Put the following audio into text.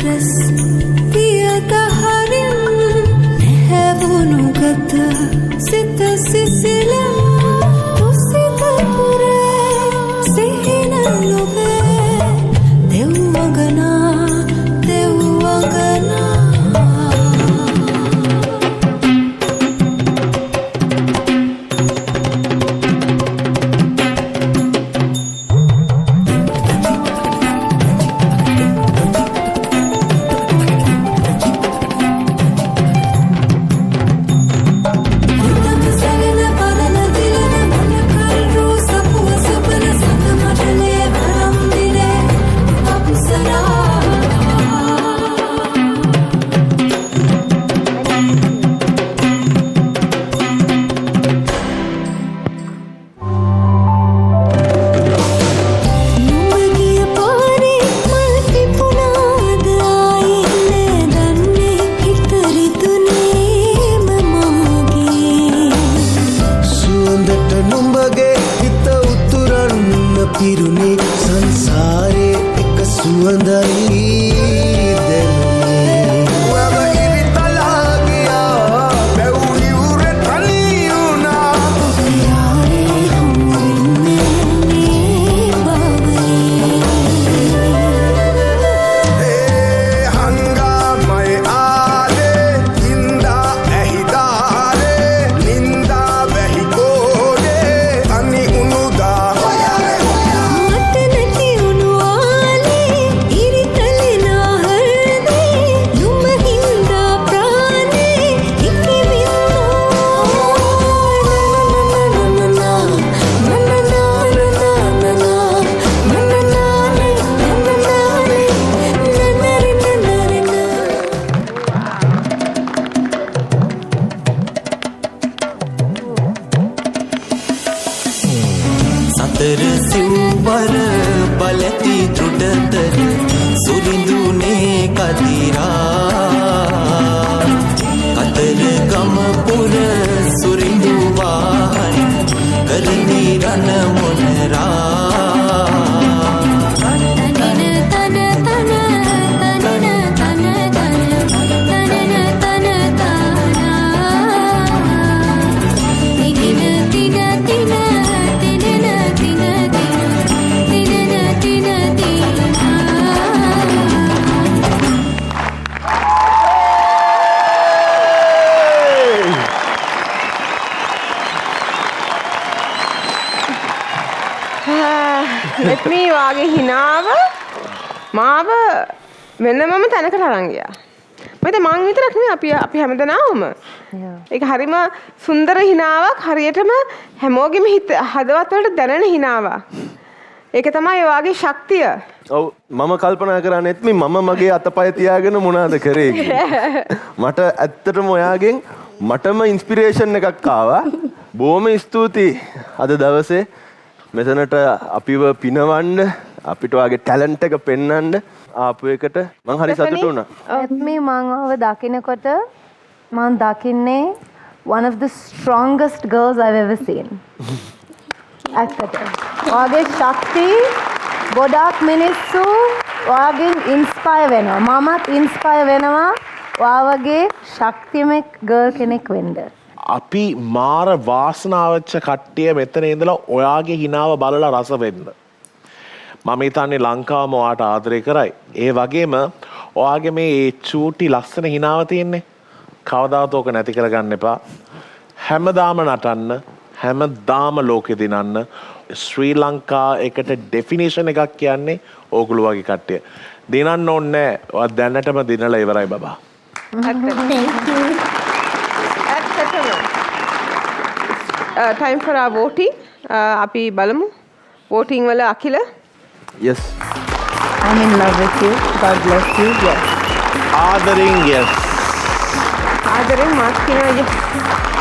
රස් පියදහරින් නැහැවුණු ගත සිත සිසිලම් තුසිත පුරේ සිහින ලොවේ දෙව්වගනා දෙව්වගනා මේ වාගේ හිනාව මාව වෙනමම තැනකට අරන් ගියා. මොකද මං විතරක් නෙවෙයි අපි හැමදෙනාම. ඒක හරිම සුන්දර හිනාවක් හරියටම හැමෝගෙම හදවත් වලට දැනෙන හිනාවක්. ඒක තමයි ඒ වාගේ ශක්තිය. ඔව් මම කල්පනා කරන්නේ මම මගේ අතපය තියාගෙන මොනවද කරේ කියලා. මට ඇත්තටම ඔයාගෙන් මටම ඉන්ස්පිරේෂන් එකක් ආවා. බොහොම ස්තුතියි අද දවසේ මෙතනට අපිව පිනවන්න අපිට වගේ ටැලන්ට් එක පෙන්වන්න ආපු එකට මං හරි සතුටු වුණා. මේ මං දකින්නකොට මං දකින්නේ one of the strongest girls I've ever seen. ඇත්තට. ඔයාගේ ශක්තිය ගොඩාක් මිනිස්සු ඔයාගෙන් ඉන්ස්පයර් වෙනවා. මමත් ඉන්ස්පයර් වෙනවා ඔයා වගේ ශක්තිමත් ගර්ල් කෙනෙක් වෙන්න. අපි මාර වාසනාවච්ච කට්ටිය මෙතන ඉඳලා ඔයාගේ හිනාව බලලා රස වෙන්න. මම හිතන්නේ ලංකාවම ඔයාට ආදරය කරයි. ඒ වගේම ඔයාගේ මේ චූටි ලස්සන හිනාව තියෙන්නේ. කවදාවත් ඕක නැති කරගන්න එපා. හැමදාම නටන්න, හැමදාම ලෝකෙ දිනන්න. ශ්‍රී ලංකා එකට ඩෙෆිනිෂන් එකක් කියන්නේ ඕගොල්ලෝ වගේ කට්ටිය. දිනන්න ඕනේ නැහැ. ඔයා දැනටම දිනලා ඉවරයි බබා. time for our voting. අපි බලමු voting වල Akila. Yes. I'm in love with you. God bless you. Yes. ආදරෙන් yes. ආදරෙන් මාත් කියනවා yes.